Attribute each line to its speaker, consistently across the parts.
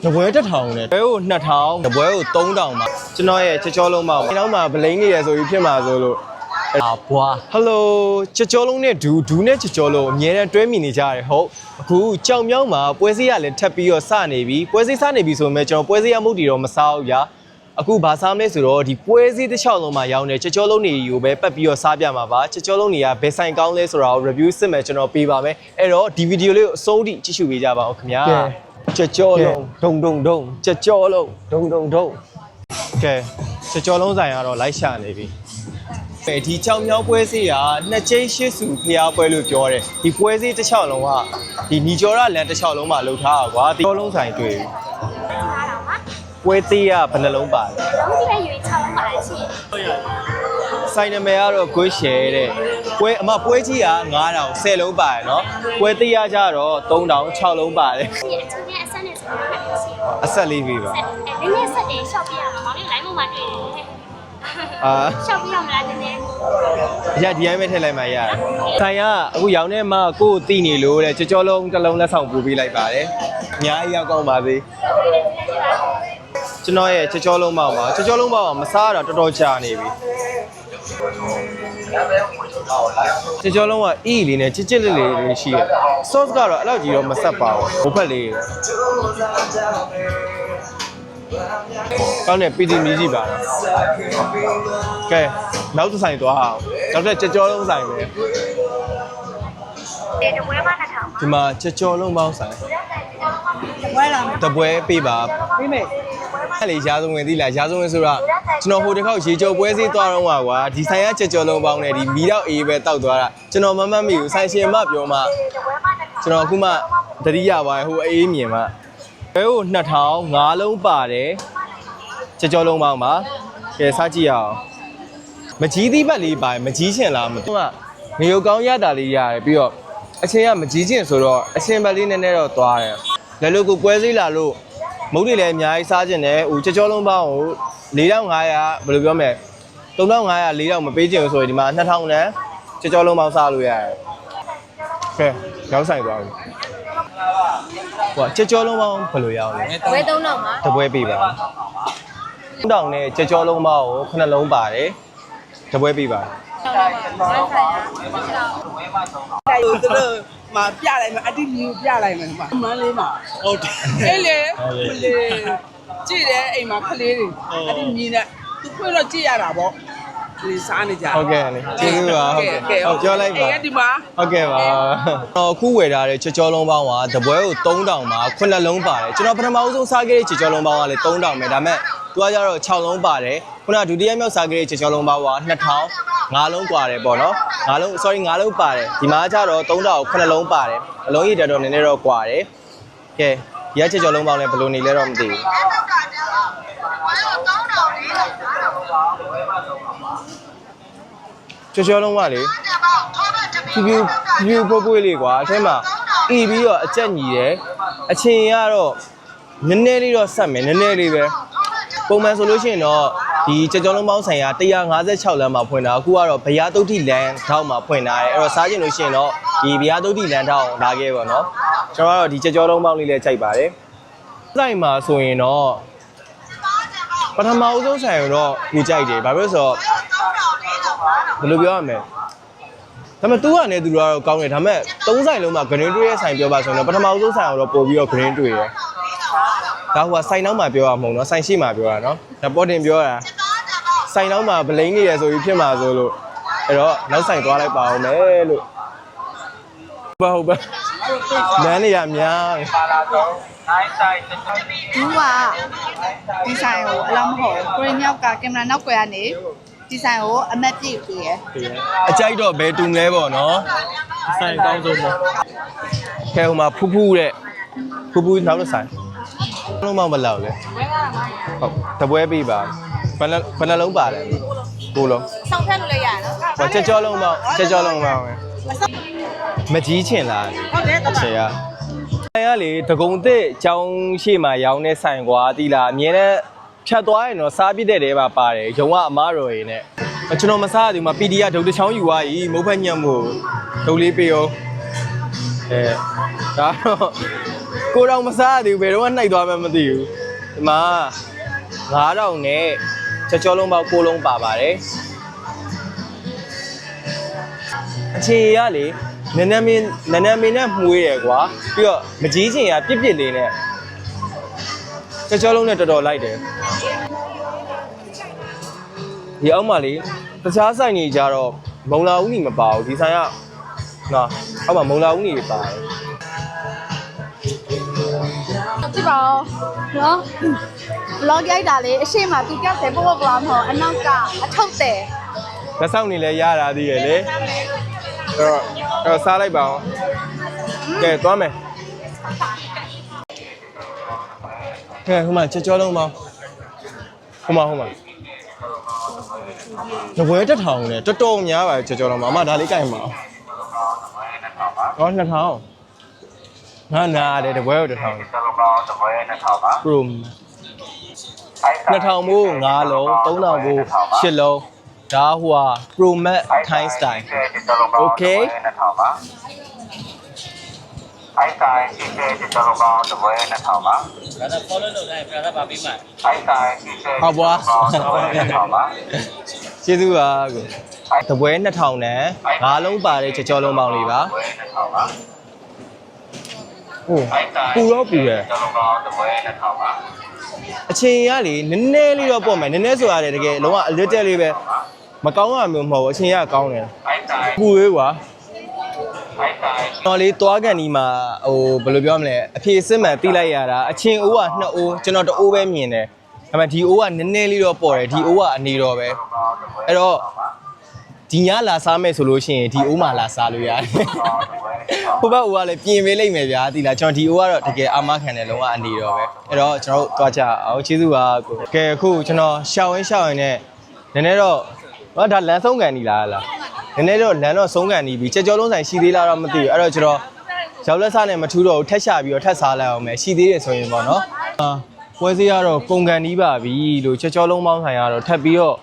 Speaker 1: တပွဲ1000နဲ့ဘဲကို2000တပွဲကို3000ပါကျွန်တော်ရဲ့ချောလုံးမောင်အဲ့တော့မှဗလိန်နေရဆိုပြီးဖြစ်မှာဆိုလို့ဘွာဟယ်လိုချောလုံးနဲ့ဒူနဲ့ချောလုံးအများနဲ့တွဲမိနေကြတယ်ဟုတ်အခုကြောင်မြောင်းမှာပွဲစည်းရလည်းထပ်ပြီးတော့စနေပြီပွဲစည်းစနေပြီဆိုပေမဲ့ကျွန်တော်ပွဲစည်းရမှုတီတော့မစားဘူးဗျာအခုဘာစားမလဲဆိုတော့ဒီပွဲစည်းတစ်လျှောက်လုံးမှာရောင်းတဲ့ချောလုံးတွေကိုပဲပတ်ပြီးတော့စားပြမှာပါချောလုံးတွေကဘယ်ဆိုင်ကောင်းလဲဆိုတာကို review စစ်မယ်ကျွန်တော်ပေးပါမယ်အဲ့တော့ဒီဗီဒီယိုလေးကိုအဆုံးထိကြည့်ရှုပေးကြပါဦးခင်ဗျာကြောလုံးဒုံကြောလုံးဒုံကဲကြောလုံးဆိုင်ကတော့လိုက်ရှာနေပြီဒီချောင်းမြောင်းပွဲစည်းကနှစ်ကျိန်းရှစ်စုဖျားပွဲလို့ပြောတယ်ဒီပွဲစည်းတစ်လျှောက်လုံးကဒီညီကျော်ရလန်တစ်လျှောက်လုံးမှာလှုပ်ထားတာကွာဒီကြောလုံးဆိုင်တွေ့ပြီပွဲသေးကဘယ်နှလုံးပါလဲလုံးကြီးပဲရွေး6လုံးပါလားရှင်ဆိုင်နမည်ကတော့ကိုရှယ်တဲ့ပွဲအမပွဲကြီးက9000 10လုံးပါတယ်နော်ပွဲသေးရကြတော့3000 6လုံးပါတယ်အချင်းချင်းအဆက်နဲ့ဆိုတော့အဆက်လေးပြီပါနည်းနည်းဆက်တယ်ရှော့ပြရမှာမောင်လေး line ပေါ်မှာတွေ့တယ်ရှော့ပြရမလားနည်းနည်းရဒီတိုင်းပဲထည့်လိုက်မှရတယ်ဆိုင်ကအခုရောင်းတဲ့မကိုတိနေလို့တဲ့ကြောလုံးတစ်လုံးလက်ဆောင်ပူပေးလိုက်ပါတယ်အများကြီးရောက်ကောင်းပါစေကျွန်တော်ရဲ့ကြောလုံးမောင်ပါကြောလုံးမောင်မစားတာတော်တော်ကြာနေပြီကြောလုံးကအီလေးနဲ့ချစ်ချစ်လေးလေးရှိတယ် sauce ကတော့အဲ့လောက်ကြီးတော့မဆက်ပါဘူးဘိုးဖက်လေးကောင်းတယ်ပီတီမီကြီးပါတော့ကဲနောက်တစ်ဆိုင်သွားအောင်နောက်တဲ့ကြောလုံးဆိုင်ပဲဒီမှာကြောလုံးပေါင်းဆိုင်ဝဲလာတပွဲပေးပါပေးမယ်အဲ့လေရာဇဝင်သီးလားရာဇဝင်ဆိုတော့ကျွန်တော်ဟိုတစ်ခေါက်ရေကြောပွဲစည်းသွားတော့ကွာဒီဆိုင်ကကြောလုံးပေါင်းနဲ့ဒီမီတော့အေးပဲတောက်သွားတာကျွန်တော်မမှတ်မိဘူးဆိုင်ရှင်မပြောမှကျွန်တော်အခုမှတတိယပါဟိုအေးမြင်မှဘဲကို2000 5လုံးပါတယ်ကြောလုံးပေါင်းပါကဲစားကြည့်အောင်မကြီးသီးပတ်လေးပါမကြီးချင်လားမသူကငရုတ်ကောင်းရတာလေးရတယ်ပြီးတော့အချင်းကမကြီးချင်ဆိုတော့အချင်းပတ်လေးနည်းနည်းတော့သွားတယ်လည်းလို့ကိုပွဲစည်းလာလို့မုတ်တွေလည်းအများကြီးစားကျင်တယ်ဟိုကြောလုံးပေါင်းကို4500ဘယ်လိုပြောမလဲ3500 4000မပေးချင်ဘူးဆိုရင်ဒီမှာ2000နဲ့ကြောလုံးပေါင်းစားလို့ရတယ်ကဲရောက်ဆိုင်သွားပြီဟိုကြောလုံးပေါင်းဘယ်လိုရအောင်လဲ
Speaker 2: ပွဲ3000ပါ
Speaker 1: တပွဲပေးပါ3000နဲ့ကြောလုံးပေါင်းကို9လုံးပါတယ်တပွဲပေးပါ
Speaker 3: တိုင်တို့မှာပြလိုက်မယ်အတိမျိုးပြလိုက်မယ်မှာမန်းလေးမှာဟုတ်တယ်အေးလေကြည့်တယ်အိမ်မှာခလေးတွေအတိမြင်တဲ့သူဖွင့်တော့ကြည့်ရတာပေါ့ဒီစားနေကြ
Speaker 1: ဟုတ်ကဲ့လေကျေးဇူးပါဟုတ်ကဲ့ဟုတ်ပြောလိုက်ပါ
Speaker 3: ဒီမှာ
Speaker 1: ဟုတ်ကဲ့ပါတော့ခုဝယ်ထားတဲ့ကြောလုံးပေါင်းကတပွဲကို3000ပါ9လုံးပါတယ်ကျွန်တော်ပထမဦးဆုံးစားခဲ့တဲ့ကြောလုံးပေါင်းကလည်း3000ပဲဒါပေမဲ့သူကကြတော့6လုံးပါတယ်ခုနကဒုတိယမြောက်စားခဲ့တဲ့ကြောလုံးပေါင်းက2000 5လုံးกว่าတယ်ပေါ့နော်5လုံး sorry 5လုံးပါတယ်ဒီမှာကျတော့3000 9လုံးပါတယ်အလုံးကြီးတက်တော့နည်းနည်းတော့กว่าတယ်ကဲရချက်ကြောလုံးပေါင်းလည်းဘယ်လိုနေလဲတော့မသိဘူးကြောလုံးကလေဖြူပိုးပွေးလေးကွာအထဲမှာအီပြီးတော့အကြက်ညီတယ်အချင်းကတော့နည်းနည်းလေးတော့ဆက်မယ်နည်းနည်းလေးပဲပုံမှန်ဆိုလို့ရှိရင်တော့ဒီကြောလုံးပေါင်းဆိုင်ရာ156လမ်းမှာဖွင့်တာအခုကတော့ဗျာတုတ်တိလမ်းထောက်မှာဖွင့်ထားတယ်အဲ့တော့စားကျင်လို့ရှိရင်တော့ဒီဗျာတုတ်တိလမ်းထောက်လာခဲ့ပါတော့ကျွန်တော်ကတော့ဒီကြောလုံးပေါင်းလေးလည်းချိန်ပါတယ်ဆိုင်မှာဆိုရင်တော့ပထမဦးဆုံးဆိုင်တော့ကိုကြိုက်တယ်ဘာဖြစ်လို့ဆိုတော့ဘယ်လိုပြောရမလဲဒါပေမဲ့သူကလည်းသူတို့ကတော့ကောင်းတယ်ဒါပေမဲ့3ဆိုင်လုံးမှာ green တွေ့ရဲ့ဆိုင်ပြောပါဆိုရင်တော့ပထမဦးဆုံးဆိုင်တော့ပို့ပြီးတော့ green တွေ့တယ်ဒါဟိုကဆိုင်နောက်မှာပြောရမှာမဟုတ်နော်ဆိုင်ရှိမှာပြောတာနော်ဒါပေါ်တင်ပြောတာဆိုင်နောက်မှာဗလိန်နေရဆိုပြီးဖြစ်မှာဆိုလို့အဲ့တော့နောက်ဆိုင်သွားလိုက်ပါအောင်မယ်လို့ဟုတ်ပါနန်းနေရများ
Speaker 2: သူကဒီဆိုင်ကိုအလားမဟုတ်ကိုရင်းရောက်ကကင်မရာနောက်ကွယ်ကနေဒီဆိုင်ကိုအမတ်ပြည့်ပေးရ
Speaker 1: အကြိုက်တော့ဘယ်တူလဲပေါ့နော်ဆိုင်ကောင်းဆုံးပေါ့ခဲဟိုမှာဖူးဖူးတဲ့ဖူးဖူးနောက်တစ်ဆိုင်လုံးမမလောက်လဲဟုတ်တပွဲပေးပါဘယ်နှလုံးပါလဲကိုလုံး
Speaker 2: ဆောင်းထက်လို့လည်းရနော်
Speaker 1: ကြောလုံးပေါ့ကြောလုံးပေါ့မကြီးချင်လား
Speaker 2: ဟုတ်တယ်တော်
Speaker 1: ချေရဆိုင်ကလေဒဂုံသစ်ကျောင်းရှိမှရောင်းတဲ့ဆိုင်ကွာတီးလားအမြဲတမ်းဖြတ်သွားရင်တော့စားပြစ်တဲ့တဲပါပါတယ်ရုံကအမားတော်ရည်နဲ့ကျွန်တော်မစားရသေးဘူးမှာ PD ကဒုတ်တစ်ချောင်းယူသွားပြီမုတ်ဖက်ညံ့မို့ဒုတ်လေးပေးအောင်ဒါတော့ ကိုတော့မစားသေးဘူးဘယ်တော့မှနှိုက်သွားမှမသိဘူးဒီမှာ9000နဲ့ကြောလုံးပေါက်6လုံးပါပါတယ်အခြေရလေနန်းနန်းမင်းနဲ့မှုေးရယ်ကွာပြီးတော့မကြီးချင်ရပြစ်လေးနဲ့ကြောလုံးနဲ့တော်တော်လိုက်တယ်ဒီအောက်မှာလေတခြားဆိုင်ကြီးကြတော့မုံလာဦးကြီးမပါဘူးဒီဆိုင်ကနော်အောက်မှာမုံလာဦးကြီးပါတယ်
Speaker 2: ကြည့်ပါဦးနော် vlog ရိုက်တာလေအရှိမသူကက်တယ်ပို့ပို့ပါမဟုတ်အနောက်ကအထုပ်တယ်
Speaker 1: လက်ဆောင်နေလဲရတာသေးရဲ့လေအဲ့တော့စားလိုက်ပါအောင်ကဲသွားမယ်ကဲဟိုမှာကြောလုံးပေါင်းဟိုမှာတပွဲ1000နဲ့တော်တော်များပါကြောလုံးပေါင်းအမဒါလေးကြိုက်မှာဟော2000ငါနာတယ်တပွဲကို1000 room 2000မို့5လုံး3000မို့8လုံးဒါဟိုဟာ Pro Max Thai Style Okay
Speaker 4: အိုက်တိုင်းဒီကျေကျွန်တော်ကောင်းတပွဲ2000ပါဒါတော့ follow လုပ်တိုင်းပြတာပါပြီးမှအိုက်တိုင်းဒီကျေ
Speaker 1: ဟောဘွား
Speaker 4: 2000ပါ
Speaker 1: ကျေးဇူးပါကိုတပွဲ2000နဲ့5လုံးပါတဲ့ကြောလုံးပေါင်းလေးပါ
Speaker 4: 2000ပါ
Speaker 1: ဟုတ်ပူတော့ပူတယ်
Speaker 4: ကျွန်တော်ကောင်းတပွဲ2000ပါ
Speaker 1: အချိန်ရလေနည်းနည်းလေးတော့ပေါ့မယ်နည်းနည်းဆိုရတယ်တကယ်လုံးဝအလစ်တက်လေးပဲမကောင်းရမျိုးမဟုတ်ဘူးအချိန်ရကောင်းတယ်
Speaker 4: အိုက်တိုင်း
Speaker 1: ပူရေးကွာ
Speaker 4: အိုက်တိုင်း
Speaker 1: တော်လေးသွားကန်ဒီမှာဟိုဘယ်လိုပြောမလဲအဖြေစစ်မှန်တိလိုက်ရတာအချင်းအိုးက2အိုးကျွန်တော်1အိုးပဲမြင်တယ်ဒါပေမဲ့ဒီအိုးကနည်းနည်းလေးတော့ပေါ်တယ်ဒီအိုးကအနေတော့ပဲအဲ့တော့ဒီညလာစားမယ်ဆိုလို့ရှိရင်ဒီအိုးမှာလာစားလို့ရတယ်ဟိုဘက်အိုးကလည်းပြင်ပေးလိုက်မယ်ဗျာတိလားကျွန်တော်ဒီအိုးကတော့တကယ်အာမခံတယ်လုံးဝအနေတော့ပဲအဲ့တော့ကျွန်တော်တို့သွားကြအောင်ကျေးဇူးပါကိုကဲအခုကျွန်တော်ရှောင်းရင်နဲ့နည်းနည်းတော့ဒါလမ်းဆုံးကန်နီလားလားနည်းနည်းတော့လမ်းတော့ဆုံးကန်နီပြီကြောလုံးဆိုင်ရှိသေးလားတော့မသိဘူးအဲ့တော့ကျွန်တော်ရောက်လက်စားနဲ့မထူးတော့ဘူးထက်ရှာပြီးတော့ထက်စားလိုက်အောင်မယ်ရှိသေးတယ်ဆိုရင်ပေါ့နော်ပွဲစည်းကတော့ကုန်ကန်နီးပါပြီလို့ကြောလုံးပေါင်းဆိုင်ကတော့ထပ်ပြီးတော့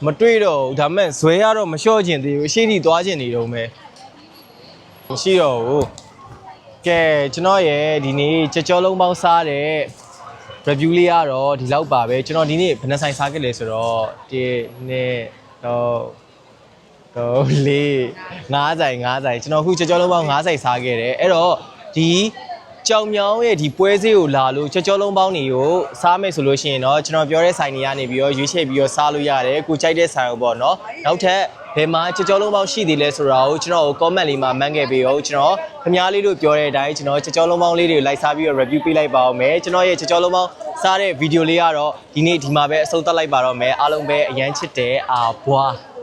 Speaker 1: မတွေ့တော့ဘူးဒါမဲ့ဇွဲကတော့မလျှော့ကျင်သေးဘူးအရှိတီသွားကျင်နေတော့မယ်မရှိတော့ဘူးကဲကျွန်တော်ရဲ့ဒီနေ့ကြောလုံးပေါင်းစားတဲ့ review လေးကတော့ဒီလောက်ပါပဲကျွန်တော်ဒီနေ့ဘယ်နှဆိုင်စားခဲ့လဲဆိုတော့1 2 3 4 5ဆိုင်ကျွန်တော်အခုကြောလုံးပေါင်း5ဆိုင်စားခဲ့တယ်အဲ့တော့ဒီကြောင်မြောင်းရဲ့ဒီပွဲစည်းကိုလာလို့ကြောလုံးပေါင်းတွေကိုစားမယ်ဆိုလို့ရှိရင်တော့ကျွန်တော်ပြောတဲ့ဆိုင်တွေကနေပြီးတော့ရွေးချယ်ပြီးတော့စားလို့ရတယ်ကိုကြိုက်တဲ့ဆိုင်ကိုပေါ့နော်နောက်ထပ်ဘယ်မှာကြောလုံးပေါင်းရှိသေးလဲဆိုတာကိုကျွန်တော် comment လေးမှာမှန်းခဲ့ပေးအောင်ကျွန်တော်ခင်ဗျားလေးတို့ပြောတဲ့အတိုင်းကျွန်တော်ကြောလုံးပေါင်းလေးတွေကိုလိုက်စားပြီးတော့ review ပေးလိုက်ပါအောင်မယ်ကျွန်တော်ရဲ့ကြောလုံးပေါင်းစားတဲ့ video လေးကတော့ဒီနေ့ဒီမှာပဲအဆုံးသတ်လိုက်ပါတော့မယ်အားလုံးပဲအရန်ချစ်တယ်ဘွား